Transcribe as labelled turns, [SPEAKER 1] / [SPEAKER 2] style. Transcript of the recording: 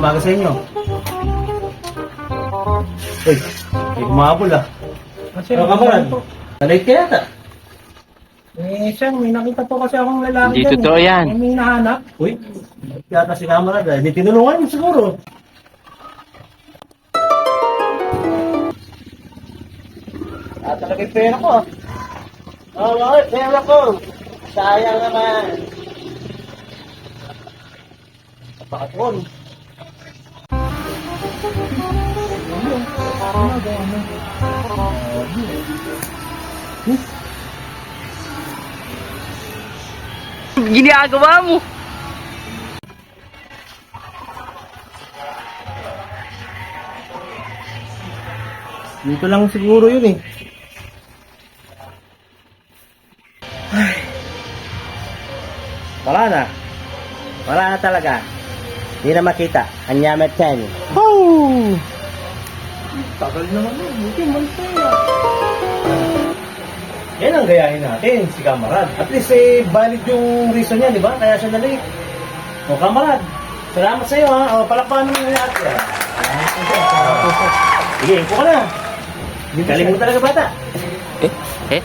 [SPEAKER 1] umaga sa inyo. Uy, may kumabol ah.
[SPEAKER 2] Kasi
[SPEAKER 1] Ano kamarad? Nalate ka yata.
[SPEAKER 2] sir, may nakita po kasi akong lalaki
[SPEAKER 3] Hindi
[SPEAKER 2] dyan,
[SPEAKER 3] totoo yan.
[SPEAKER 2] May nahanap.
[SPEAKER 1] Uy, yata si kamarad ah. Hindi tinulungan mo siguro. Talaga yung pera ko ah. Oo, pera ko. Sayang naman. Napakatron.
[SPEAKER 3] Ginagawa mo.
[SPEAKER 1] Dito lang siguro yun eh. Ay. Wala na. Wala na talaga. Hindi na makita. Anyamet 10. Oh! Tagal naman yun. Buti man tayo. Yan ang gayahin natin, si kamarad. At least eh, valid yung reason niya, di ba? Kaya siya na-late. O kamarad, salamat sa iyo ha. O, palakpakan mo yung lahat. Sige, info ka na. Galing mo talaga bata.
[SPEAKER 3] Eh?